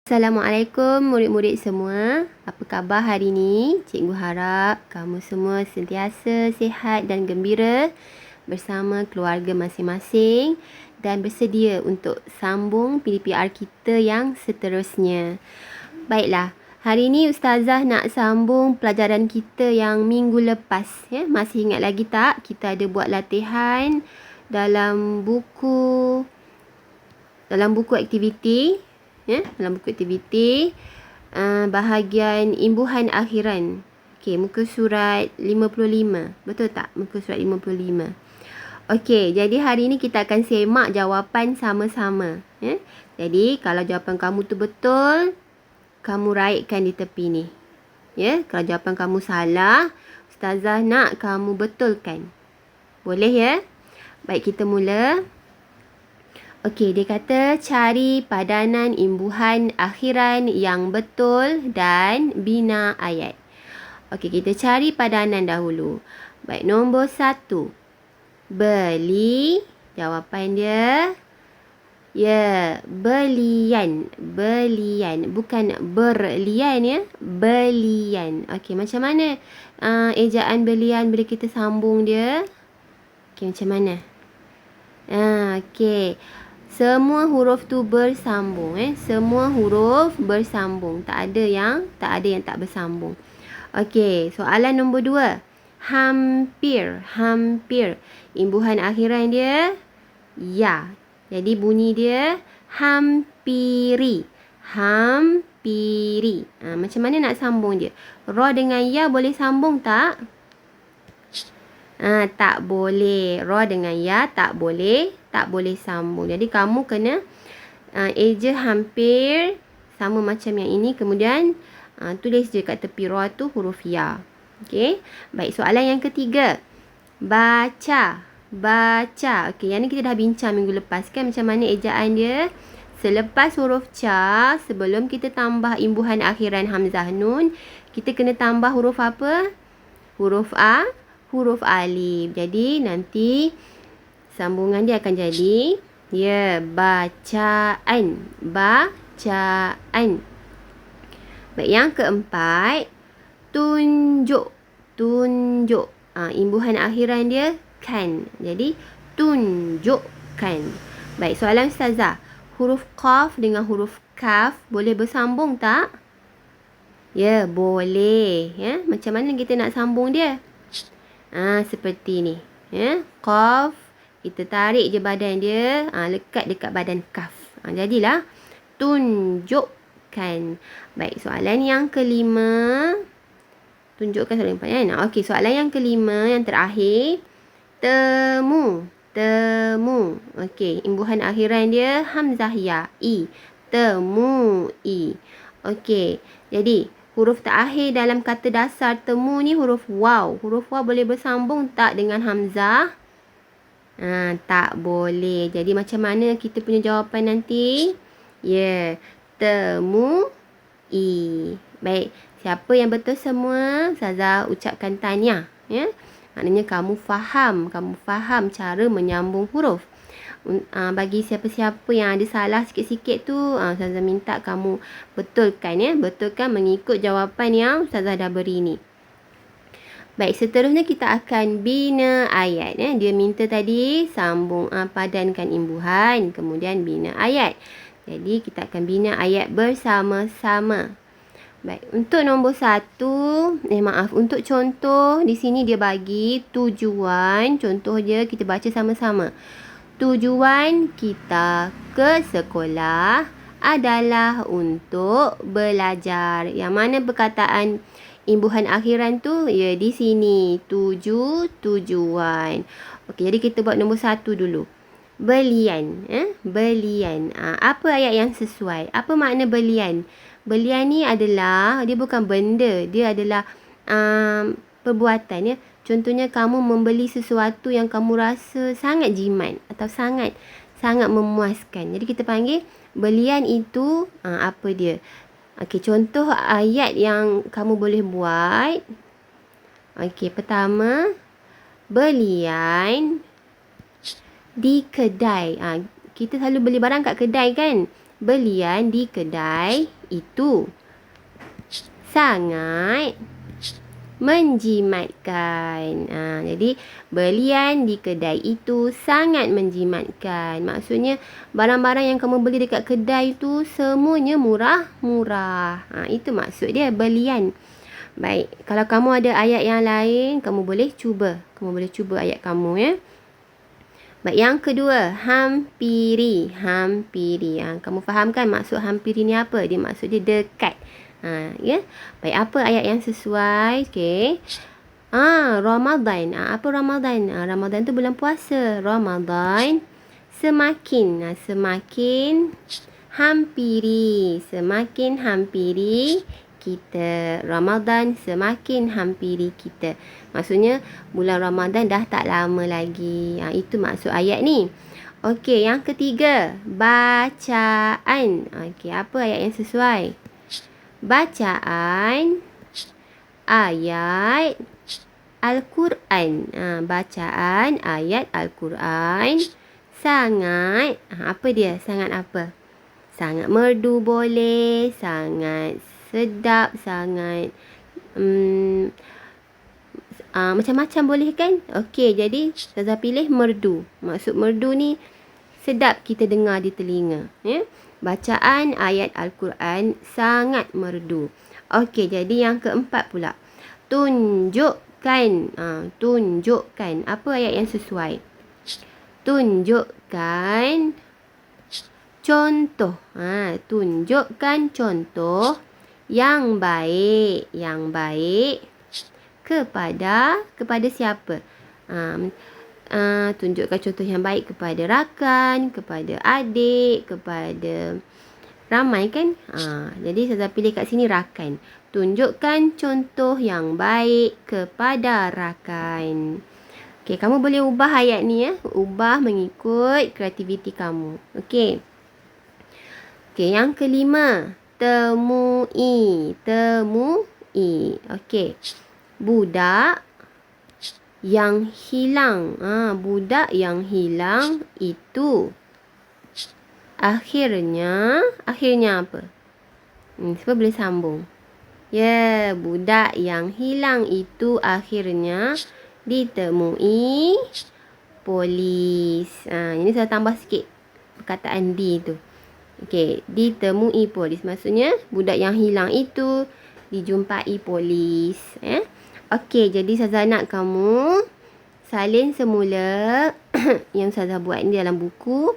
Assalamualaikum murid-murid semua. Apa khabar hari ini? Cikgu harap kamu semua sentiasa sihat dan gembira bersama keluarga masing-masing dan bersedia untuk sambung PDPR kita yang seterusnya. Baiklah, hari ini Ustazah nak sambung pelajaran kita yang minggu lepas. Masih ingat lagi tak? Kita ada buat latihan dalam buku aktiviti. Dalam buku aktiviti bahagian imbuhan akhiran. Okey, muka surat 55. Betul tak? Muka surat 55. Okey, jadi hari ini kita akan semak jawapan sama-sama. Jadi, kalau jawapan kamu tu betul, kamu raihkan di tepi ni. Kalau jawapan kamu salah, Ustazah nak kamu betulkan. Boleh ya? Baik, kita mula. Okey, dia kata cari padanan imbuhan akhiran yang betul dan bina ayat. Okey, kita cari padanan dahulu. Baik, nombor 1. Beli. Jawapan dia, ya, belian. Belian. Bukan berlian ya. Belian. Okey, macam mana ejaan belian bila kita sambung dia? Okey, macam mana? Okey. Semua huruf tu bersambung. Semua huruf bersambung. Tak ada yang tak bersambung. Okey, soalan nombor 2. Hampir. Hampir. Imbuhan akhiran dia ya. Jadi bunyi dia hampiri. Hampiri. Macam mana nak sambung dia? Ra dengan ya boleh sambung tak? Tak boleh. Ra dengan ya tak boleh sambung. Jadi kamu kena eja hampir sama macam yang ini. Kemudian tulis je kat tepi ra tu huruf ya. Okey. Baik, soalan yang ketiga. Baca. Baca. Okey, yang ni kita dah bincang minggu lepas kan macam mana ejaan dia. Selepas huruf ca, sebelum kita tambah imbuhan akhiran hamzah nun, kita kena tambah huruf apa? Huruf a, huruf alif. Jadi nanti sambungan dia akan jadi ya, bacaan. Bacaan. Baik, yang keempat, tunjuk. Tunjuk. Imbuhan akhiran dia kan. Jadi tunjukkan. Baik, soalan Ustazah. Huruf qaf dengan huruf kaf boleh bersambung tak? Ya, boleh. Macam mana kita nak sambung dia? Seperti ni. Qaf. Kita tarik je badan dia. Lekat dekat badan kaf. Jadilah tunjukkan. Baik, soalan yang kelima. Tunjukkan soalan yang 4 Okey, soalan yang kelima, yang terakhir. Temu. Temu. Okey, imbuhan akhiran dia hamzah ya. I. Temu. I. Okey, jadi huruf terakhir dalam kata dasar temu ni huruf waw. Huruf waw boleh bersambung tak dengan hamzah? Tak boleh. Jadi macam mana kita punya jawapan nanti? Ya, temu i. Baik, siapa yang betul semua, Ustazah ucapkan tahniah. Maknanya kamu faham cara menyambung huruf. Bagi siapa-siapa yang ada salah sikit-sikit tu, Ustazah minta kamu betulkan betulkan mengikut jawapan yang Ustazah dah beri ni. Baik, seterusnya kita akan bina ayat. Dia minta tadi sambung padankan imbuhan, kemudian bina ayat. Jadi kita akan bina ayat bersama-sama. Baik, untuk nombor 1, untuk contoh di sini dia bagi tujuan. Contoh dia kita baca sama-sama. Tujuan kita ke sekolah adalah untuk belajar. Yang mana perkataan imbuhan akhiran tu? Ya, di sini. Tujuan. Okey, jadi kita buat nombor 1 dulu. Belian. Belian. Apa ayat yang sesuai? Apa makna belian? Belian ni adalah, dia bukan benda. Dia adalah perbuatan. Contohnya kamu membeli sesuatu yang kamu rasa sangat jimat atau sangat memuaskan. Jadi kita panggil belian itu apa dia? Okey, contoh ayat yang kamu boleh buat. Okey, pertama, belian di kedai. Kita selalu beli barang kat kedai kan? Belian di kedai itu sangat menjimatkan. Jadi belian di kedai itu sangat menjimatkan. Maksudnya barang-barang yang kamu beli dekat kedai tu semuanya murah-murah. Itu maksud dia belian. Baik, kalau kamu ada ayat yang lain, kamu boleh cuba. Kamu boleh cuba ayat kamu ya. Baik, yang kedua, hampiri. Hampiri. Kamu faham kan maksud hampiri ni apa? Dia maksud dia dekat. Ya. Baik, apa ayat yang sesuai? Okey. Ramadan. Apa Ramadan? Ramadan tu bulan puasa. Ramadan semakin semakin hampiri. Semakin hampiri kita. Ramadan semakin hampiri kita. Maksudnya bulan Ramadan dah tak lama lagi. Itu maksud ayat ni. Okey, yang ketiga, bacaan. Okey, apa ayat yang sesuai? Bacaan ayat Al-Quran. Bacaan ayat Al-Quran sangat, apa dia? Sangat apa? Sangat merdu boleh, sangat sedap, sangat macam-macam boleh kan? Okey, jadi Ustazah pilih merdu. Maksud merdu ni sedap kita dengar di telinga. Ya? Bacaan ayat Al-Quran sangat merdu. Okey, jadi yang keempat pula. Tunjukkan. Tunjukkan. Apa ayat yang sesuai? Tunjukkan contoh. Tunjukkan contoh yang baik. Yang baik kepada siapa? Tunjukkan contoh yang baik kepada rakan, kepada adik, kepada ramai kan? Jadi saya pilih kat sini rakan. Tunjukkan contoh yang baik kepada rakan. Okey, kamu boleh ubah ayat ni ya. Ubah mengikut kreativiti kamu. Okey. Okey, yang kelima. Temui. Temui. Okey. Budak yang hilang. Budak yang hilang itu akhirnya apa? Siapa boleh sambung? Ya, budak yang hilang itu akhirnya ditemui polis. Ini saya tambah sikit perkataan di tu. Okey, ditemui polis. Maksudnya budak yang hilang itu dijumpai polis. Okey, jadi Ustazah nak kamu salin semula yang Ustazah buat ni dalam buku,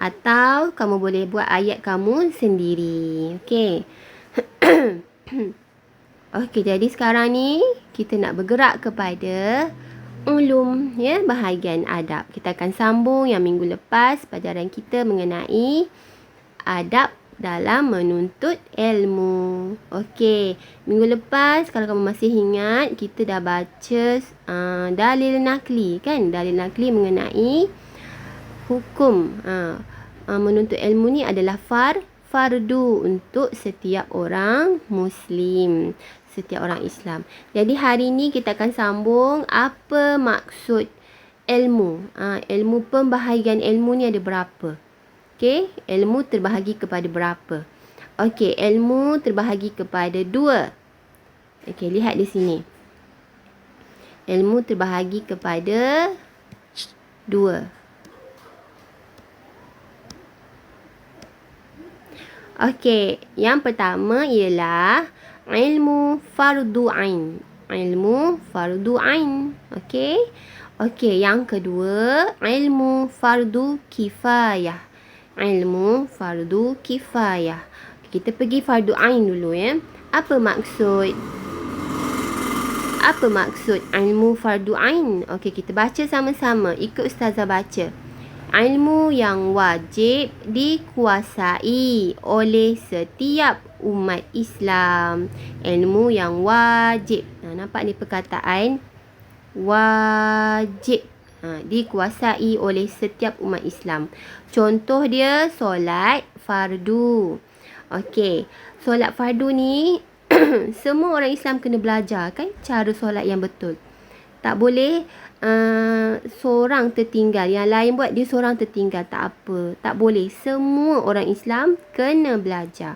atau kamu boleh buat ayat kamu sendiri. Okey. Okey, jadi sekarang ni kita nak bergerak kepada ulum, ya, bahagian adab. Kita akan sambung yang minggu lepas pelajaran kita mengenai adab dalam menuntut ilmu. Okey, minggu lepas kalau kamu masih ingat, kita dah baca dalil nakli kan? Dalil nakli mengenai hukum menuntut ilmu ni adalah fardu untuk setiap orang Muslim, setiap orang Islam. Jadi hari ni kita akan sambung apa maksud ilmu. Ilmu, pembahagian ilmu ni ada berapa? Okey, ilmu terbahagi kepada berapa? Okey, ilmu terbahagi kepada 2. Okey, lihat di sini. Ilmu terbahagi kepada 2. Okey, yang pertama ialah ilmu fardu ain. Ilmu fardu ain. Okey. Okey, yang kedua ilmu fardu kifayah. Ilmu fardu kifayah. Kita pergi fardu ain dulu ya. Apa maksud ilmu fardu ain? Okey, kita baca sama-sama. Ikut Ustazah baca. Ilmu yang wajib dikuasai oleh setiap umat Islam. Ilmu yang wajib. Nampak ni perkataan wajib. Dikuasai oleh setiap umat Islam. Contoh dia solat fardu. Okey, solat fardu ni semua orang Islam kena belajar kan cara solat yang betul. Tak boleh seorang tertinggal. Yang lain buat, dia seorang tertinggal. Tak apa. Tak boleh. Semua orang Islam kena belajar.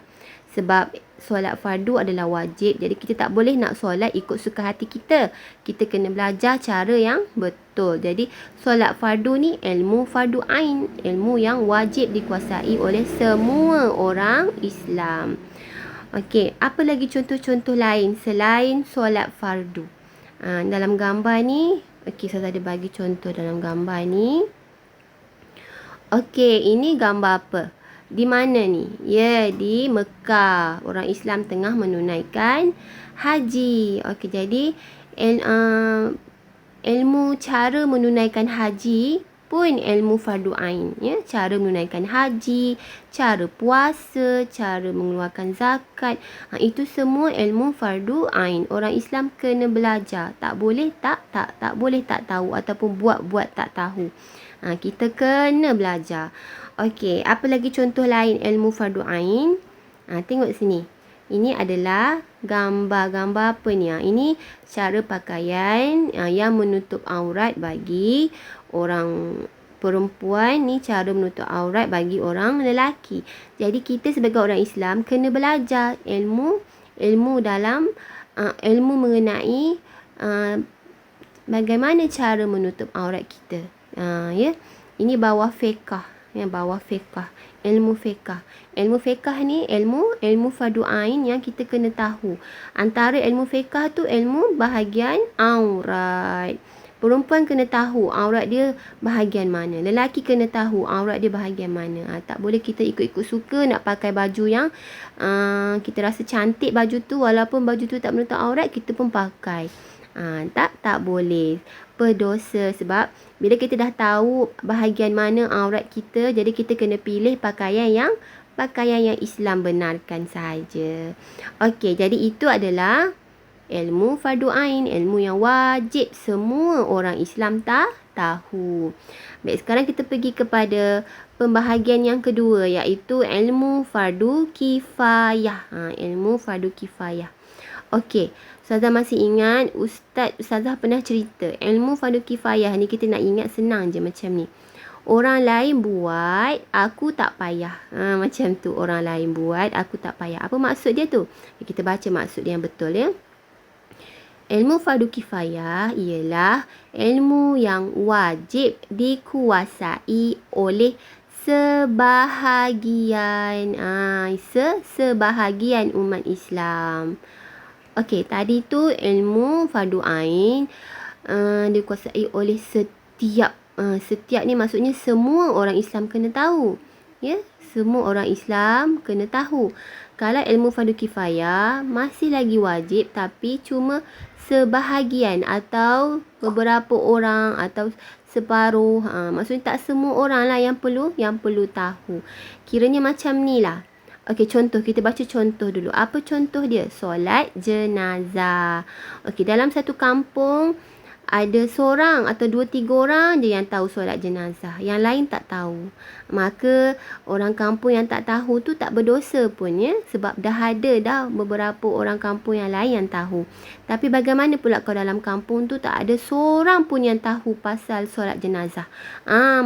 Sebab solat fardu adalah wajib. Jadi kita tak boleh nak solat ikut suka hati kita. Kita kena belajar cara yang betul. Jadi solat fardu ni ilmu fardu ain. Ilmu yang wajib dikuasai oleh semua orang Islam. Okey, apa lagi contoh-contoh lain selain solat fardu? Dalam gambar ni, okey, saya ada bagi contoh dalam gambar ni. Okey, ini gambar apa? Di mana ni? Ya, di Mekah. Orang Islam tengah menunaikan haji. Okey, jadi ilmu cara menunaikan haji pun ilmu fardu ain, ya. Cara menunaikan haji, cara puasa, cara mengeluarkan zakat, itu semua ilmu fardu ain. Orang Islam kena belajar. Tak boleh tak boleh tak tahu ataupun buat tak tahu. Kita kena belajar. Okey, apa lagi contoh lain ilmu fardu ain? Tengok sini. Ini adalah gambar-gambar apa ni? Ini cara pakaian yang menutup aurat bagi orang perempuan. Ni cara menutup aurat bagi orang lelaki. Jadi kita sebagai orang Islam kena belajar ilmu dalam ilmu mengenai bagaimana cara menutup aurat kita. Ya. Ini bawah fiqh. Ya, bawah fiqh. Ilmu fiqh. Ilmu fiqh ni ilmu fardu ain yang kita kena tahu. Antara ilmu fiqh tu ilmu bahagian aurat. Perempuan kena tahu aurat dia bahagian mana. Lelaki kena tahu aurat dia bahagian mana. Tak boleh kita ikut-ikut suka nak pakai baju yang kita rasa cantik baju tu, walaupun baju tu tak menutup aurat, kita pun pakai. Tak boleh. Berdosa. Sebab bila kita dah tahu bahagian mana aurat kita, jadi kita kena pilih pakaian yang Islam benarkan saja. Okey, jadi itu adalah ilmu fardu ain, ilmu yang wajib semua orang Islam tahu. Baik, sekarang kita pergi kepada pembahagian yang kedua, iaitu ilmu fardu kifayah. Ilmu fardu kifayah. Okey, Ustazah masih ingat Ustazah pernah cerita ilmu fardu kifayah ni, kita nak ingat senang je macam ni. Orang lain buat, aku tak payah. Macam tu, orang lain buat, aku tak payah. Apa maksud dia tu? Kita baca maksud dia yang betul, ya. Ilmu fardu kifayah ialah ilmu yang wajib dikuasai oleh sebahagian sebahagian umat Islam. Okey, tadi tu ilmu fardu ain dikuasai oleh setiap ni maksudnya semua orang Islam kena tahu. Ya, semua orang Islam kena tahu. Kalau ilmu fardu kifayah masih lagi wajib, tapi cuma sebahagian atau beberapa orang atau separuh. Maksudnya tak semua orang lah yang perlu tahu. Kiranya macam ni lah. Okey, contoh. Kita baca contoh dulu. Apa contoh dia? Solat jenazah. Okey, dalam satu kampung ada seorang atau 2-3 orang je yang tahu solat jenazah. Yang lain tak tahu. Maka orang kampung yang tak tahu tu tak berdosa pun, ya. Sebab dah ada beberapa orang kampung yang lain yang tahu. Tapi bagaimana pula kalau dalam kampung tu tak ada seorang pun yang tahu pasal solat jenazah?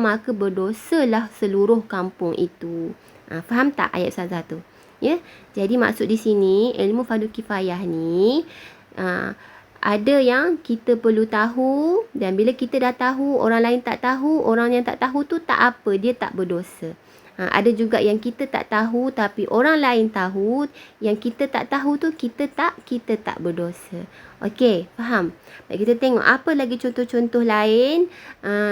Maka berdosalah seluruh kampung itu. Faham tak ayat Ustazah tu? Ya. Jadi maksud di sini ilmu fardu kifayah ni ada yang kita perlu tahu, dan bila kita dah tahu, orang lain tak tahu, orang yang tak tahu tu tak apa, dia tak berdosa. Ada juga yang kita tak tahu tapi orang lain tahu, yang kita tak tahu tu kita tak berdosa. Okey, faham? Baik, kita tengok apa lagi contoh-contoh lain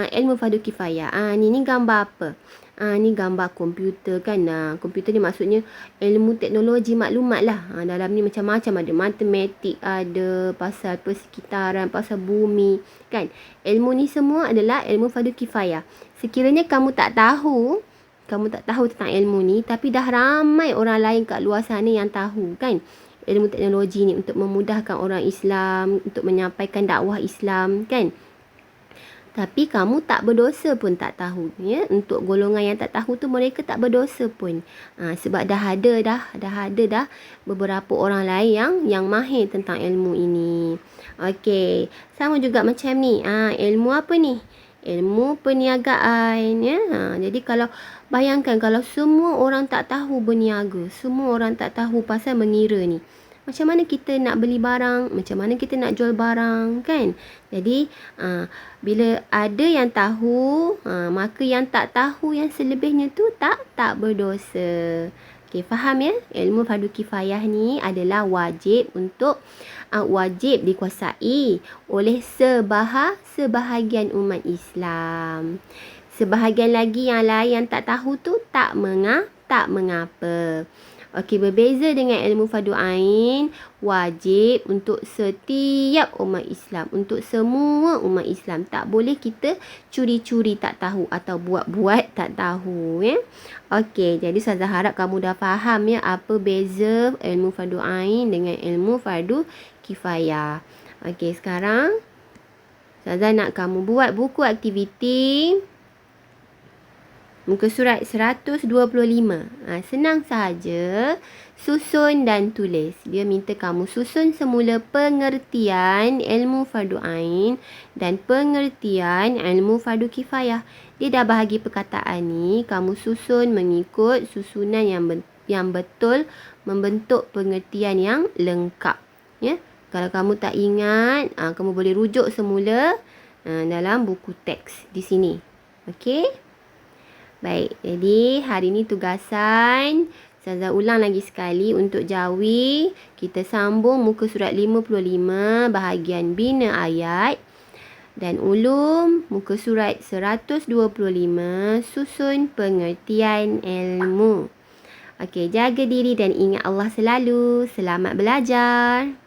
ilmu fardu kifayah. Ni gambar apa? Ni gambar komputer kan. Komputer ni maksudnya ilmu teknologi maklumat lah. Dalam ni macam-macam, ada matematik, ada pasal persekitaran, pasal bumi kan. Ilmu ni semua adalah ilmu fardu kifayah. Sekiranya kamu tak tahu tentang ilmu ni, tapi dah ramai orang lain kat luar sana yang tahu kan. Ilmu teknologi ni untuk memudahkan orang Islam, untuk menyampaikan dakwah Islam kan. Tapi kamu tak berdosa pun tak tahu, ya. Untuk golongan yang tak tahu tu, mereka tak berdosa pun. Sebab dah ada beberapa orang lain yang mahir tentang ilmu ini. Okey, sama juga macam ni. Ilmu apa ni? Ilmu perniagaan, ya. Jadi kalau bayangkan kalau semua orang tak tahu berniaga, semua orang tak tahu pasal mengira ni. Macam mana kita nak beli barang, macam mana kita nak jual barang, kan? Jadi, bila ada yang tahu, maka yang tak tahu yang selebihnya tu tak berdosa. Okey, faham ya? Ilmu fardu kifayah ni adalah wajib dikuasai oleh sebahagian umat Islam. Sebahagian lagi yang lain yang tak tahu tu tak mengapa. Okey, berbeza dengan ilmu fardu ain, wajib untuk setiap umat Islam, untuk semua umat Islam. Tak boleh kita curi-curi tak tahu atau buat-buat tak tahu, ya. Okey, jadi Ustazah harap kamu dah faham ya apa beza ilmu fardu ain dengan ilmu fardu kifayah. Okey, sekarang Ustazah nak kamu buat buku aktiviti muka surat 125. Senang sahaja. Susun dan tulis. Dia minta kamu susun semula pengertian ilmu fardu ain dan pengertian ilmu fardu kifayah. Dia dah bahagi perkataan ni. Kamu susun mengikut susunan yang betul, membentuk pengertian yang lengkap. Ya. Kalau kamu tak ingat, kamu boleh rujuk semula dalam buku teks di sini. Okey? Baik, jadi hari ni tugasan Ustazah ulang lagi sekali untuk Jawi. Kita sambung muka surat 55 bahagian bina ayat. Dan ulum muka surat 125 susun pengertian ilmu. Okey, jaga diri dan ingat Allah selalu. Selamat belajar.